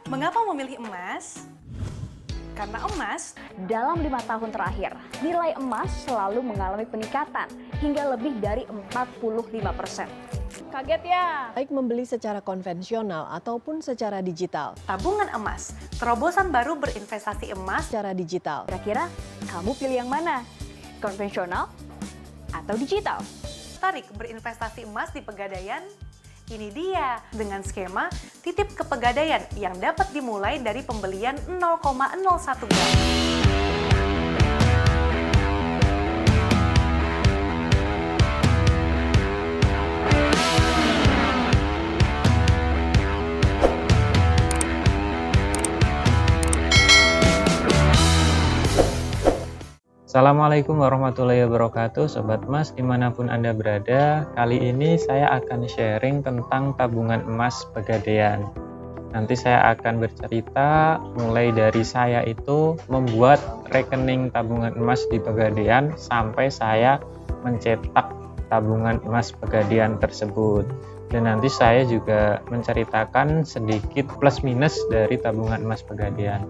Mengapa memilih emas? Karena emas, Dalam 5 tahun terakhir, nilai emas selalu mengalami peningkatan hingga lebih dari 45%. Kaget ya? Baik membeli secara konvensional ataupun secara digital. tabungan emas, terobosan baru berinvestasi emas. Secara digital. Kira-kira kamu pilih yang mana? Konvensional atau digital? Tarik berinvestasi emas di Pegadaian? Ini dia, dengan skema titip ke Pegadaian yang dapat dimulai dari pembelian 0,01 gram. Assalamualaikum warahmatullahi wabarakatuh, Sobat Emas dimanapun Anda berada. Kali ini saya akan sharing tentang tabungan emas Pegadaian. Nanti saya akan bercerita mulai dari saya itu membuat rekening tabungan emas di Pegadaian sampai saya mencetak tabungan emas Pegadaian tersebut. Dan nanti saya juga menceritakan sedikit plus minus dari tabungan emas Pegadaian.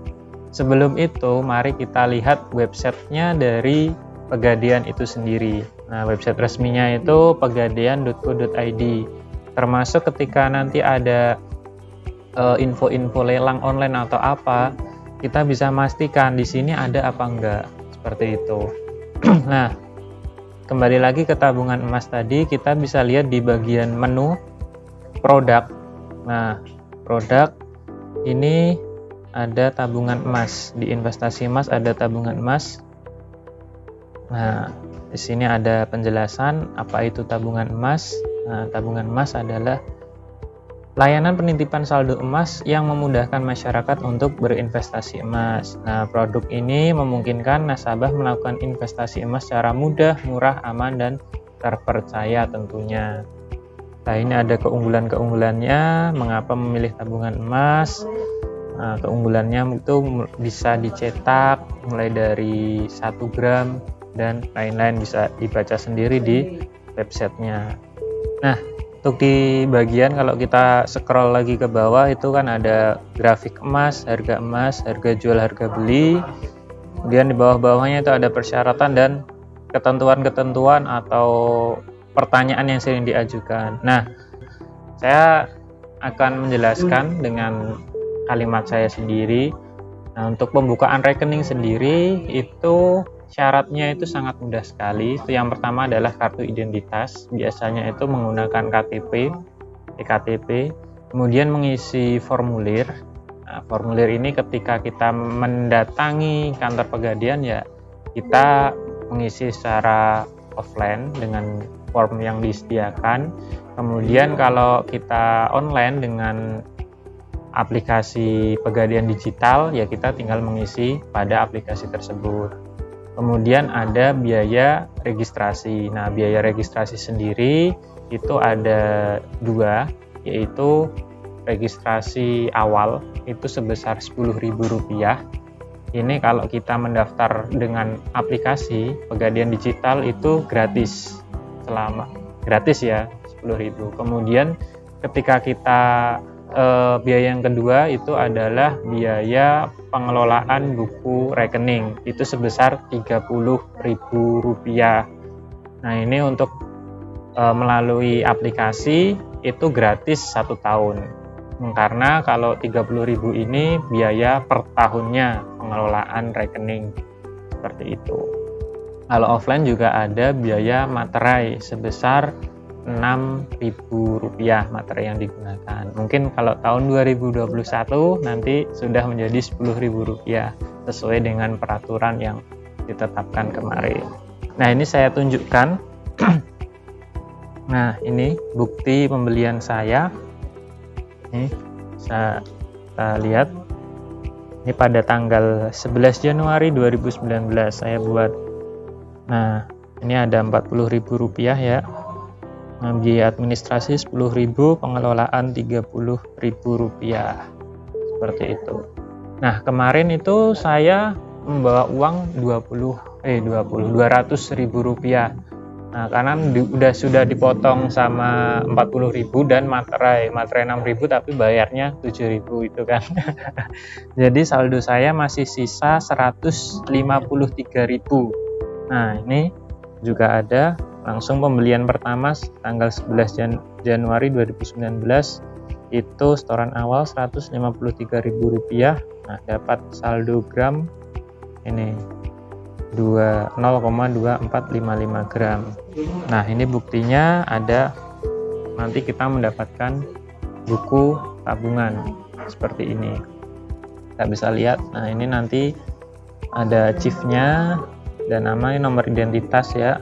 Sebelum itu, mari kita lihat websitenya dari Pegadaian itu sendiri. Nah, website resminya itu pegadaian.co.id. Termasuk ketika nanti ada info-info lelang online atau apa, kita bisa memastikan di sini ada apa enggak, seperti itu. Nah, kembali lagi ke tabungan emas tadi, kita bisa lihat di bagian menu produk. Nah, produk ini ada tabungan emas. Di investasi emas ada tabungan emas. Nah, di sini ada penjelasan apa itu tabungan emas. Nah, tabungan emas adalah layanan penitipan saldo emas yang memudahkan masyarakat untuk berinvestasi emas. Nah, produk ini memungkinkan nasabah melakukan investasi emas secara mudah, murah, aman, dan terpercaya tentunya. Nah, ini ada keunggulan-keunggulannya, mengapa memilih tabungan emas. Nah, keunggulannya itu bisa dicetak mulai dari 1 gram dan lain-lain, bisa dibaca sendiri di websitenya. Nah, untuk di bagian kalau kita scroll lagi ke bawah itu kan ada grafik emas, harga jual, harga beli. Kemudian di bawah-bawahnya itu ada persyaratan dan ketentuan-ketentuan atau pertanyaan yang sering diajukan. Nah, saya akan menjelaskan dengan kalimat saya sendiri. Nah, untuk pembukaan rekening sendiri itu syaratnya itu sangat mudah sekali. Itu yang pertama adalah kartu identitas, biasanya itu menggunakan KTP, ektp, kemudian mengisi formulir. Nah, formulir ini ketika kita mendatangi kantor Pegadaian ya kita mengisi secara offline dengan form yang disediakan. Kemudian kalau kita online dengan aplikasi Pegadaian digital ya kita tinggal mengisi pada aplikasi tersebut. Kemudian ada biaya registrasi. Nah, biaya registrasi sendiri itu ada 2, yaitu registrasi awal itu sebesar Rp10.000. Ini kalau kita mendaftar dengan aplikasi Pegadaian digital itu gratis ya, Rp10.000. Kemudian ketika kita biaya yang kedua itu adalah biaya pengelolaan buku rekening, itu sebesar Rp30.000. Nah, ini untuk melalui aplikasi itu gratis 1 tahun, karena kalau Rp30.000 ini biaya per tahunnya pengelolaan rekening, seperti itu. Kalau offline juga ada biaya materai sebesar Rp6.000 materi yang digunakan. Mungkin kalau tahun 2021 nanti sudah menjadi Rp10.000 sesuai dengan peraturan yang ditetapkan kemarin. Nah, ini saya tunjukkan. Nah, ini bukti pembelian saya. Ini kita lihat. Ini pada tanggal 11 Januari 2019 saya buat. Nah, ini ada Rp40.000 ya. Biaya administrasi Rp10.000, pengelolaan Rp30.000, seperti itu. Nah, kemarin itu saya membawa uang Rp200.000. Nah, karena sudah dipotong sama 40.000 dan materai 6.000 tapi bayarnya 7.000 itu kan. Jadi saldo saya masih sisa 153.000. Nah, ini juga ada langsung pembelian pertama tanggal 11 Januari 2019 itu setoran awal Rp153.000. Nah, dapat saldo gram ini 0,2455 gram. Nah, ini buktinya ada, nanti kita mendapatkan buku tabungan seperti ini. Kita bisa lihat. Nah, ini nanti ada CIF-nya dan namanya nomor identitas ya,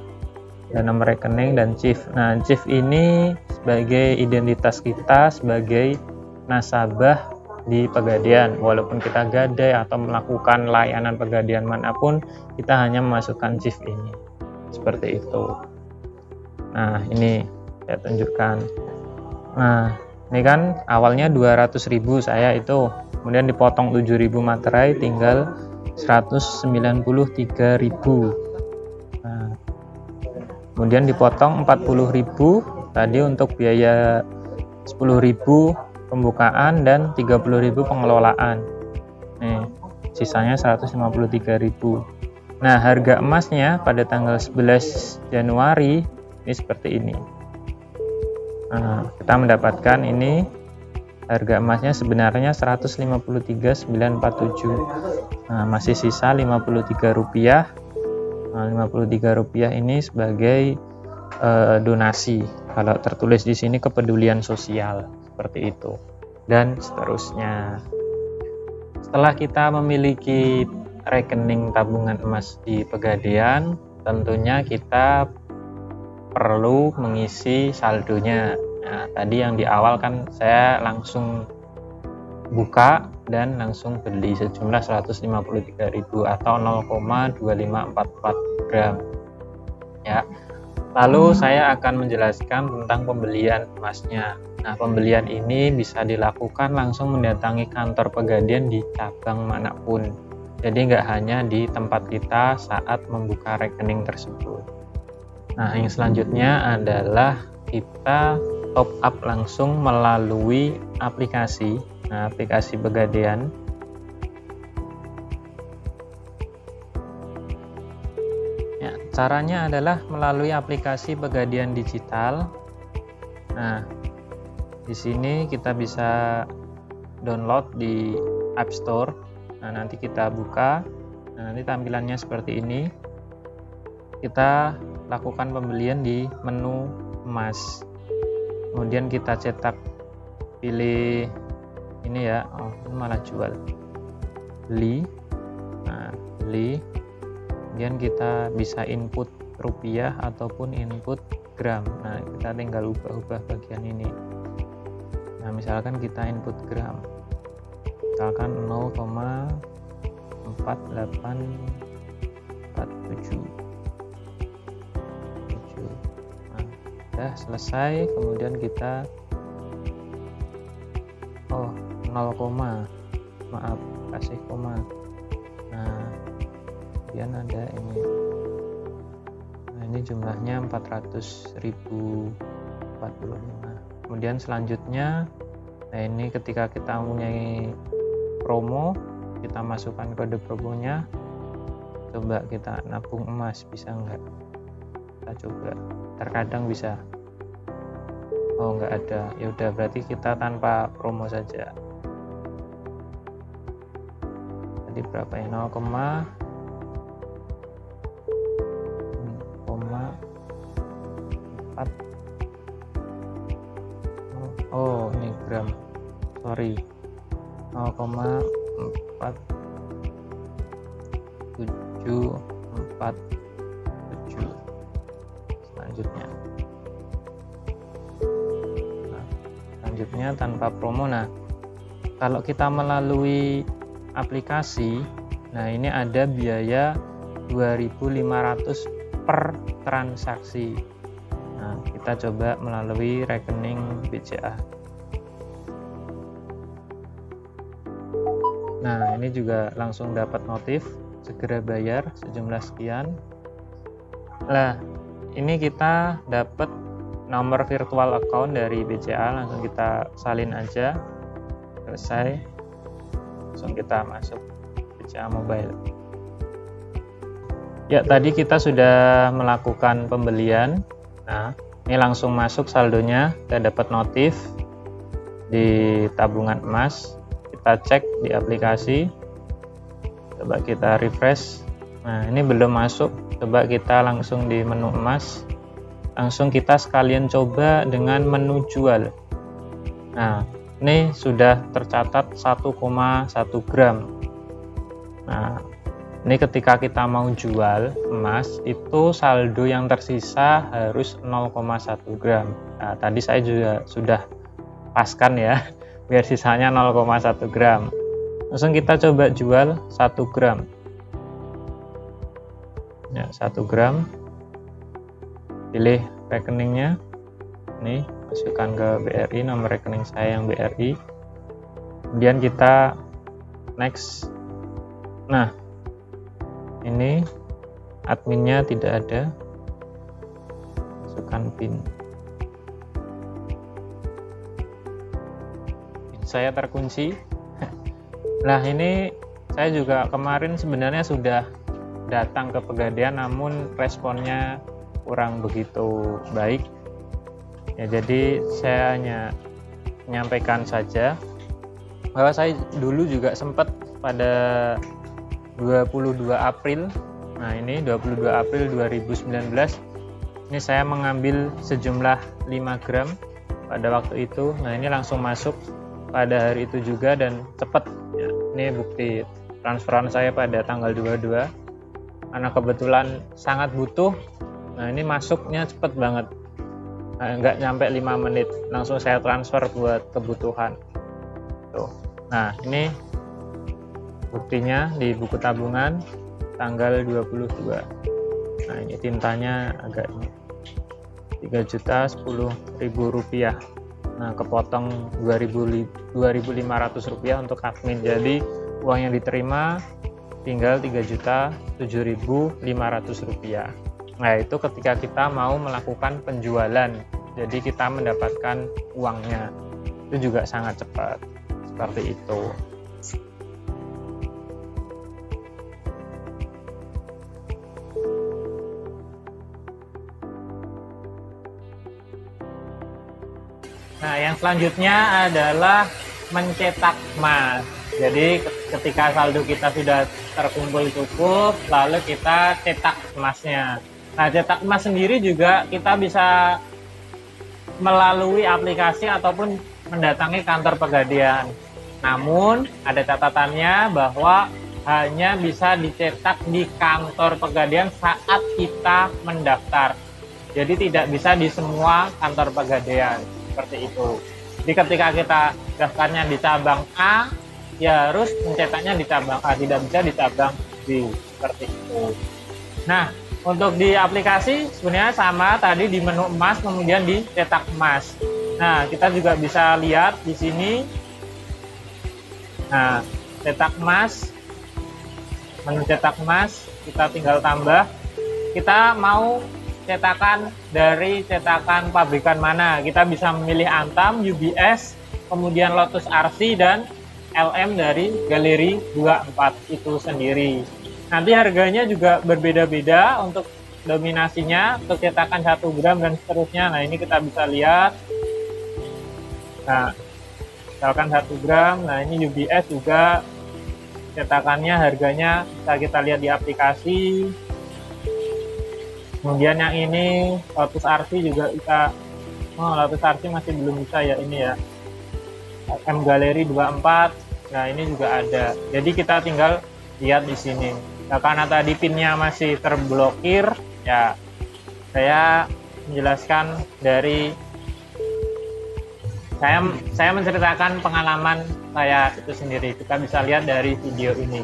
dan nomor rekening dan CIF. Nah, CIF ini sebagai identitas kita sebagai nasabah di Pegadaian. Walaupun kita gadai atau melakukan layanan Pegadaian manapun, kita hanya memasukkan CIF ini seperti itu. Nah, ini saya tunjukkan. Nah, ini kan awalnya 200.000 saya itu, kemudian dipotong 7.000 materai, tinggal 193.000. Nah, kemudian dipotong 40.000 tadi untuk biaya 10.000 pembukaan dan 30.000 pengelolaan. Nih, sisanya 153.000. Nah, harga emasnya pada tanggal 11 Januari ini seperti ini. Nah, kita mendapatkan ini harga emasnya sebenarnya 153.947. Nah, masih sisa Rp53. Nah, Rp53 ini sebagai donasi. Kalau tertulis di sini kepedulian sosial seperti itu, dan seterusnya. Setelah kita memiliki rekening tabungan emas di Pegadaian, tentunya kita perlu mengisi saldonya. Nah, tadi yang di awal kan saya langsung buka dan langsung beli sejumlah 153.000 atau 0,2544 gram ya. Lalu saya akan menjelaskan tentang pembelian emasnya. Nah, pembelian ini bisa dilakukan langsung mendatangi kantor Pegadaian di cabang manapun. Jadi nggak hanya di tempat kita saat membuka rekening tersebut. Nah, yang selanjutnya adalah kita top up langsung melalui aplikasi. Nah, aplikasi Pegadaian. Caranya adalah melalui aplikasi Pegadaian Digital. Nah, di sini kita bisa download di App Store. Nah, nanti kita buka. Nah, nanti tampilannya seperti ini. Kita lakukan pembelian di menu emas. Kemudian kita cetak, pilih ini ya. Oh, ini malah jual. Beli. Nah, beli. Kemudian kita bisa input rupiah ataupun input gram. Nah, kita tinggal ubah-ubah bagian ini. Nah, misalkan kita input gram, misalkan 0,4847. Nah, sudah selesai. Kemudian kita 0, maaf, kasih koma. Nah, kemudian ada ini. Nah, ini jumlahnya 400.045. Kemudian selanjutnya, nah ini ketika kita mempunyai promo, kita masukkan kode promonya. Coba kita nabung emas, bisa nggak? Kita coba. Terkadang bisa. Oh, nggak ada. Ya udah, berarti kita tanpa promo saja. Tadi berapa ya? 0,4. Oh, ini gram, sorry, 0,4747. Selanjutnya, tanpa promo. Nah, kalau kita melalui aplikasi, nah ini ada biaya 2.500 per transaksi. Nah, kita coba melalui rekening BCA. Nah, ini juga langsung dapat notif segera bayar sejumlah sekian. Nah, ini kita dapat nomor virtual account dari BCA, langsung kita salin aja. Selesai, langsung kita masuk BCA Mobile. Ya, tadi kita sudah melakukan pembelian. Nah, ini langsung masuk saldonya, kita dapat notif di tabungan emas. Kita cek di aplikasi, coba kita refresh. Nah, ini belum masuk, coba kita langsung di menu emas, langsung kita sekalian coba dengan menu jual. Nah, ini sudah tercatat 1,1 gram. Nah, ini ketika kita mau jual emas, itu saldo yang tersisa harus 0,1 gram. Nah, tadi saya juga sudah paskan ya, biar sisanya 0,1 gram. Langsung kita coba jual 1 gram. Ya, 1 gram. Pilih rekeningnya. Ini masukkan ke BRI, nomor rekening saya yang BRI. Kemudian kita next. Nah, ini adminnya tidak ada. Masukkan PIN. PIN saya terkunci. Nah, ini saya juga kemarin sebenarnya sudah datang ke Pegadaian, namun responnya kurang begitu baik. Ya, jadi saya hanya menyampaikan saja bahwa saya dulu juga sempat pada 22 April. Nah, ini 22 April 2019. Ini saya mengambil sejumlah 5 gram pada waktu itu. Nah, ini langsung masuk pada hari itu juga dan cepat. Ya, ini bukti transferan saya pada tanggal 22. Karena kebetulan sangat butuh. Nah, ini masuknya cepat banget. Nah, nggak nyampe 5 menit. Langsung saya transfer buat kebutuhan. Tuh. Nah, ini buktinya di buku tabungan tanggal 22. Nah, ini tintanya agak ini. 3.010.000 rupiah. Nah, kepotong 2.500 rupiah untuk admin. Jadi uang yang diterima tinggal 3.007.500 rupiah. Nah, itu ketika kita mau melakukan penjualan, jadi kita mendapatkan uangnya. Itu juga sangat cepat, seperti itu. Nah, yang selanjutnya adalah mencetak emas. Jadi ketika saldo kita sudah terkumpul cukup, lalu kita cetak emasnya. Nah, cetak emas sendiri juga kita bisa melalui aplikasi ataupun mendatangi kantor Pegadaian. Namun ada catatannya bahwa hanya bisa dicetak di kantor Pegadaian saat kita mendaftar. Jadi tidak bisa di semua kantor Pegadaian, seperti itu. Jadi ketika kita daftarnya di cabang A, ya harus mencetaknya di cabang A, tidak bisa di cabang B, seperti itu. Nah, untuk di aplikasi sebenarnya sama tadi di menu emas, kemudian di cetak emas. Nah, kita juga bisa lihat di sini. Nah, cetak emas, menu cetak emas, kita tinggal tambah. Kita mau cetakan dari cetakan pabrikan mana? Kita bisa memilih Antam, UBS, kemudian Lotus RC, dan LM dari Galeri 24 itu sendiri. Nanti harganya juga berbeda-beda untuk dominasinya, untuk cetakan 1 gram dan seterusnya. Nah, ini kita bisa lihat. Nah, misalkan 1 gram, nah ini UBS juga cetakannya harganya bisa kita lihat di aplikasi. Kemudian yang ini Lotus RC juga bisa. Oh, Lotus RC masih belum bisa ya ini ya. M Galeri 24. Nah, ini juga ada. Jadi kita tinggal lihat di sini. Nah, karena tadi pinnya masih terblokir, ya saya menjelaskan dari saya menceritakan pengalaman saya itu sendiri. Kita bisa lihat dari video ini.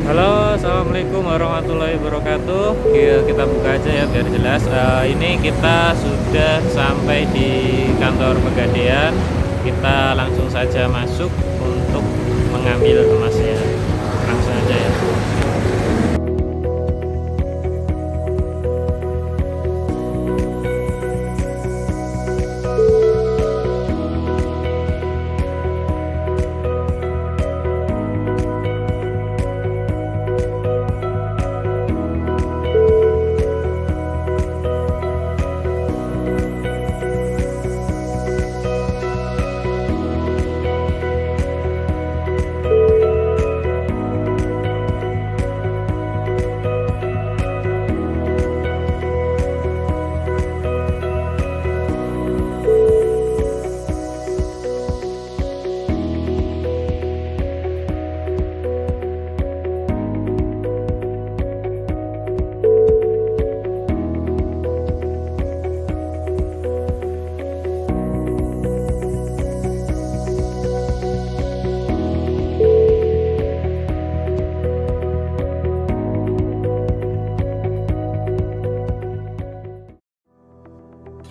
Halo, assalamualaikum warahmatullahi wabarakatuh. Kita buka aja ya biar jelas. Ini kita sudah sampai di kantor Pegadaian. Kita langsung saja masuk untuk mengambil emasnya. Langsung aja ya.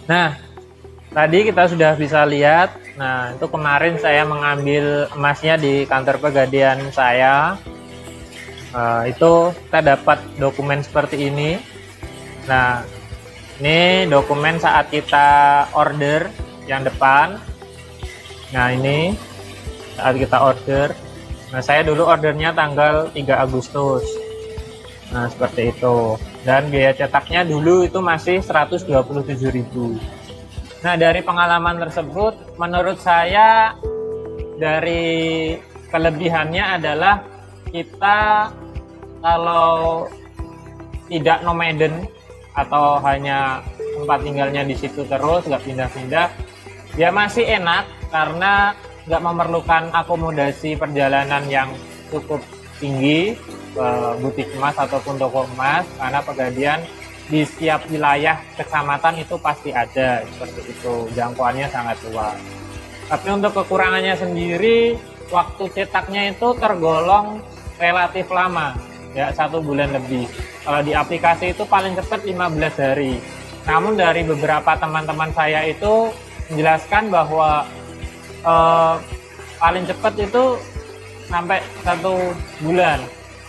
Nah, tadi kita sudah bisa lihat. Nah, itu kemarin saya mengambil emasnya di kantor Pegadaian saya. Itu kita dapat dokumen seperti ini. Nah, ini dokumen saat kita order yang depan. Nah, ini saat kita order. Nah, saya dulu ordernya tanggal 3 Agustus. Nah, seperti itu. Dan biaya cetaknya dulu itu masih 127.000. Nah, dari pengalaman tersebut, menurut saya dari kelebihannya adalah kita kalau tidak nomaden atau hanya tempat tinggalnya di situ terus, nggak pindah-pindah, ya masih enak karena nggak memerlukan akomodasi perjalanan yang cukup tinggi, butik emas ataupun toko emas, karena Pegadaian di setiap wilayah kecamatan itu pasti ada, seperti itu, jangkauannya sangat luas. Tapi untuk kekurangannya sendiri, waktu cetaknya itu tergolong relatif lama, ya 1 bulan lebih. Kalau di aplikasi itu paling cepat 15 hari. Namun dari beberapa teman-teman saya itu menjelaskan bahwa paling cepat itu sampai 1 bulan.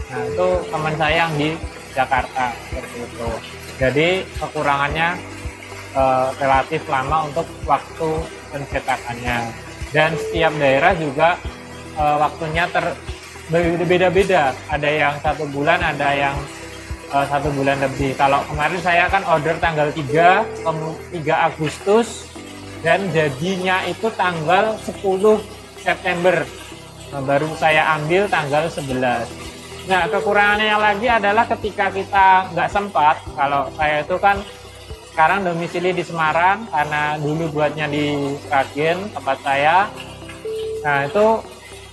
Nah, itu teman saya yang di Jakarta, seperti itu. Jadi kekurangannya relatif lama untuk waktu pencetakannya. Dan setiap daerah juga waktunya berbeda-beda. Ada yang 1 bulan, ada yang 1 bulan lebih. Kalau kemarin saya kan order tanggal 3 Agustus dan jadinya itu tanggal 10 September. Nah, baru saya ambil tanggal 11. Nah, kekurangannya lagi adalah ketika kita nggak sempat, kalau saya itu kan sekarang domisili di Semarang, karena dulu buatnya di Sragen, tempat saya. Nah, itu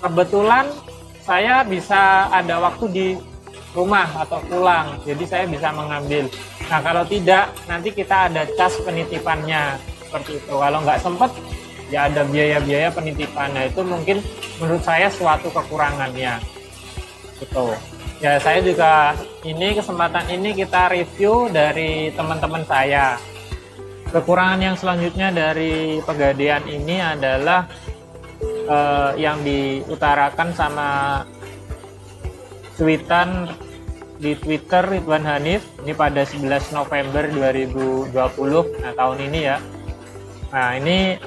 kebetulan saya bisa ada waktu di rumah atau pulang, jadi saya bisa mengambil. Nah, kalau tidak, nanti kita ada cas penitipannya, seperti itu. Kalau nggak sempat, ya ada biaya-biaya penitipan. Nah, itu mungkin menurut saya suatu kekurangannya. Gitu. Ya, saya juga kesempatan ini kita review dari teman-teman saya. Kekurangan yang selanjutnya dari Pegadaian ini adalah yang diutarakan sama tweetan di Twitter Ridwan Hanif ini pada 11 November 2020, nah tahun ini ya. Nah, ini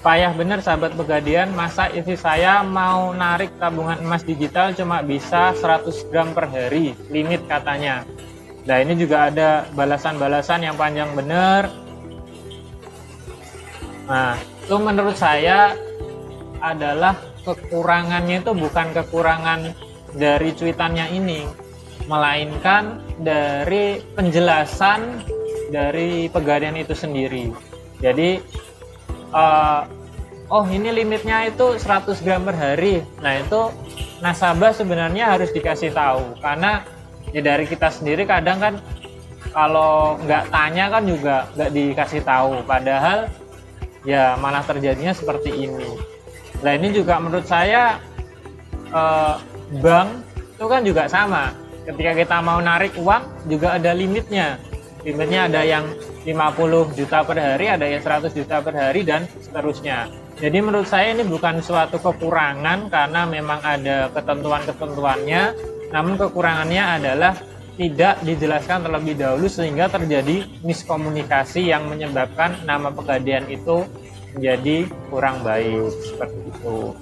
payah bener sahabat Pegadaian, masa istri saya mau narik tabungan emas digital cuma bisa 100 gram per hari, limit katanya. Nah, ini juga ada balasan-balasan yang panjang bener. Nah, itu menurut saya adalah kekurangannya itu bukan kekurangan dari cuitannya ini, melainkan dari penjelasan dari Pegadaian itu sendiri. Jadi oh ini limitnya itu 100 gram per hari. Nah, itu nasabah sebenarnya harus dikasih tahu, karena ya dari kita sendiri kadang kan kalau nggak tanya kan juga nggak dikasih tahu, padahal ya malah terjadinya seperti ini. Nah, ini juga menurut saya bank itu kan juga sama. Ketika kita mau narik uang juga ada limitnya. Limitnya ada yang 50 juta per hari, ada yang 100 juta per hari, dan seterusnya. Jadi menurut saya ini bukan suatu kekurangan karena memang ada ketentuan-ketentuannya, namun kekurangannya adalah tidak dijelaskan terlebih dahulu sehingga terjadi miskomunikasi yang menyebabkan nama Pegadaian itu menjadi kurang baik, seperti itu.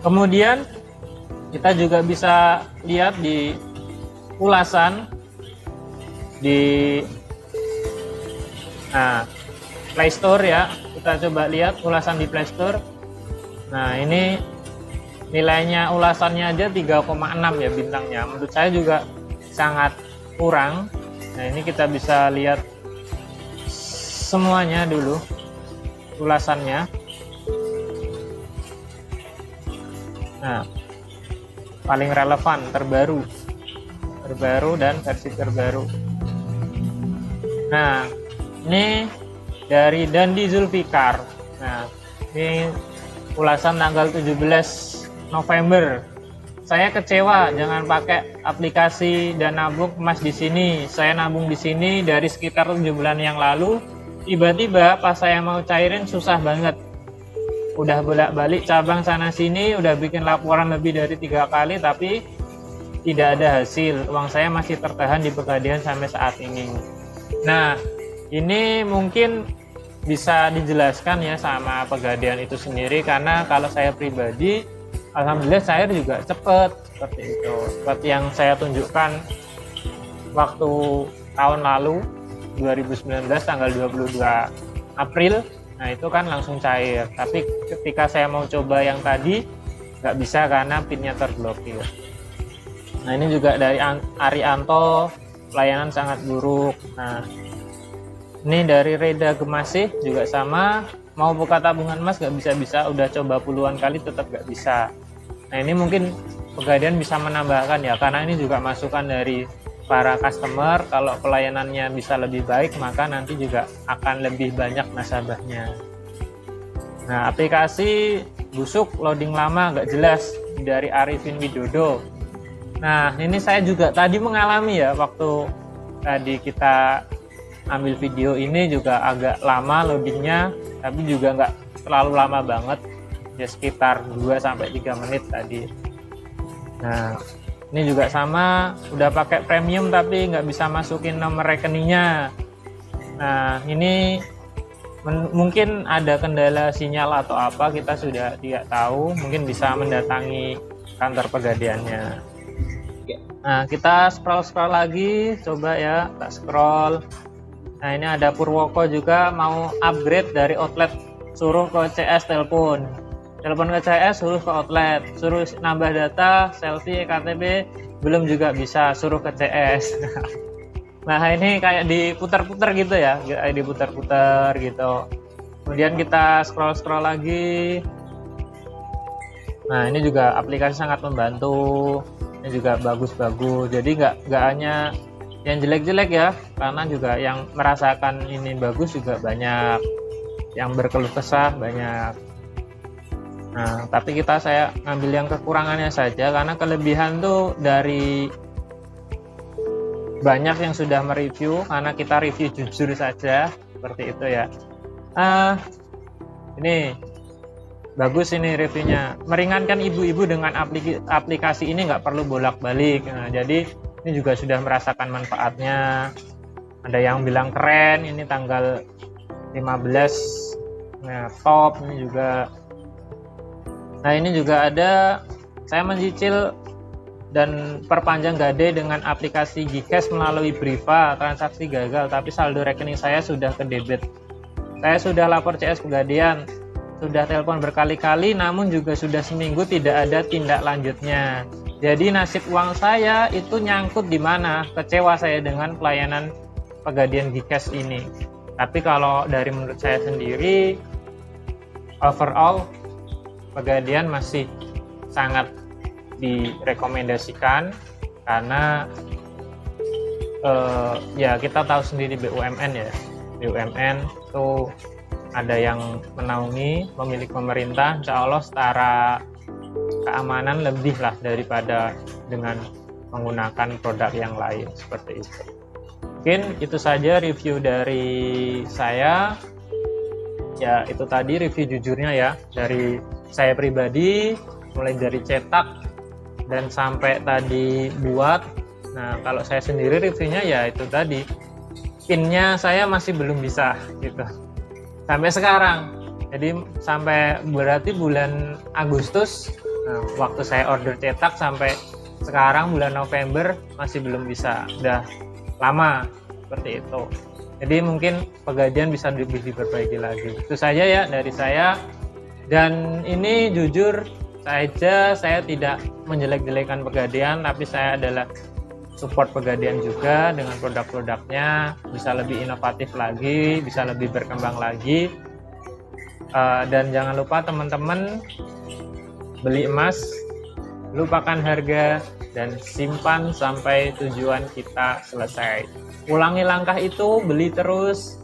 Kemudian kita juga bisa lihat di ulasan di Play Store ya. Kita coba lihat ulasan di Play Store. Nah, ini nilainya ulasannya aja 3,6 ya bintangnya. Menurut saya juga sangat kurang. Nah, ini kita bisa lihat semuanya dulu ulasannya. Nah, paling relevan, terbaru dan versi terbaru. Nah, ini dari Dandi Zulfikar. Nah, ini ulasan tanggal 17 November. Saya kecewa, jangan pakai aplikasi dan nabung emas di sini. Saya nabung di sini dari sekitar 7 bulan yang lalu. Tiba-tiba pas saya mau cairin susah banget. Udah bolak-balik cabang sana sini, udah bikin laporan lebih dari 3 kali, tapi tidak ada hasil. Uang saya masih tertahan di Pegadaian sampai saat ini. Nah, ini mungkin bisa dijelaskan ya sama Pegadaian itu sendiri, karena kalau saya pribadi, alhamdulillah cair juga cepet, seperti itu. Seperti yang saya tunjukkan waktu tahun lalu, 2019 tanggal 22 April, nah itu kan langsung cair. Tapi ketika saya mau coba yang tadi, nggak bisa karena pinnya terblokir. Nah, ini juga dari Arianto, pelayanan sangat buruk. Nah, ini dari Reda Gemasih juga sama, mau buka tabungan emas nggak bisa-bisa, udah coba puluhan kali tetap nggak bisa. Nah, ini mungkin Pegadaian bisa menambahkan ya, karena ini juga masukan dari para customer. Kalau pelayanannya bisa lebih baik, maka nanti juga akan lebih banyak nasabahnya. Nah, aplikasi busuk, loading lama, nggak jelas, dari Arifin Widodo. Nah, ini saya juga tadi mengalami ya, waktu tadi kita ambil video ini juga agak lama loadingnya, tapi juga nggak terlalu lama banget, ya sekitar 2-3 menit tadi. Nah, ini juga sama, udah pakai premium tapi nggak bisa masukin nomor rekeningnya. Nah, ini mungkin ada kendala sinyal atau apa, kita sudah tidak tahu, mungkin bisa mendatangi kantor Pegadaiannya. Nah, kita scroll lagi, coba ya, kita scroll. Nah, ini ada Purwoko juga mau upgrade dari outlet, suruh ke CS telepon ke CS, suruh ke outlet, suruh nambah data, selfie, KTP, belum juga bisa, suruh ke CS. Nah, ini kayak diputar-putar gitu ya, kayak diputar-putar gitu. Kemudian kita scroll lagi. Nah, ini juga aplikasi sangat membantu. Ini juga bagus-bagus, jadi nggak hanya yang jelek-jelek ya, karena juga yang merasakan ini bagus juga banyak, yang berkeluh kesah banyak. Nah, tapi saya ngambil yang kekurangannya saja, karena kelebihan tuh dari banyak yang sudah mereview, karena kita review jujur saja, seperti itu ya. Ini bagus ini reviewnya, meringankan ibu-ibu dengan aplikasi ini, nggak perlu bolak-balik. Nah, jadi ini juga sudah merasakan manfaatnya. Ada yang bilang keren, ini tanggal 15, nah top ini juga. Nah, ini juga ada, saya mencicil dan perpanjang Gade dengan aplikasi GCash melalui Briva, transaksi gagal tapi saldo rekening saya sudah ke debit. Saya sudah lapor CS Pegadaian, sudah telepon berkali-kali, namun juga sudah seminggu tidak ada tindak lanjutnya. Jadi nasib uang saya itu nyangkut di mana? Kecewa saya dengan pelayanan Pegadaian GCash ini. Tapi kalau dari menurut saya sendiri, overall Pegadaian masih sangat direkomendasikan, karena ya kita tahu sendiri BUMN ya, BUMN itu ada yang menaungi, pemilik pemerintah, insya Allah setara keamanan lebih lah daripada dengan menggunakan produk yang lain seperti itu. Mungkin itu saja review dari saya. Ya, itu tadi review jujurnya ya, dari saya pribadi, mulai dari cetak dan sampai tadi buat. Nah, kalau saya sendiri reviewnya ya itu tadi, pinnya saya masih belum bisa gitu sampai sekarang. Jadi sampai berarti bulan Agustus, waktu saya order cetak sampai sekarang bulan November masih belum bisa, udah lama seperti itu. Jadi mungkin pegadaian bisa lebih diperbaiki lagi. Itu saja ya dari saya. Dan ini jujur saja, saya tidak menjelek-jelekan pegadaian, tapi saya adalah support pegadaian juga dengan produk-produknya, bisa lebih inovatif lagi, bisa lebih berkembang lagi. Dan jangan lupa teman-teman, beli emas, lupakan harga, dan simpan sampai tujuan kita selesai. Ulangi langkah itu, beli terus,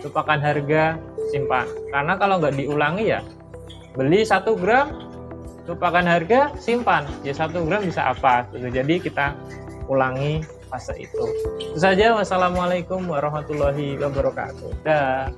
lupakan harga, simpan. Karena kalau nggak diulangi ya, beli 1 gram, lupakan harga, simpan. Ya 1 gram bisa apa? Jadi kita ulangi fase itu. Itu saja. Wassalamualaikum warahmatullahi wabarakatuh. Dah.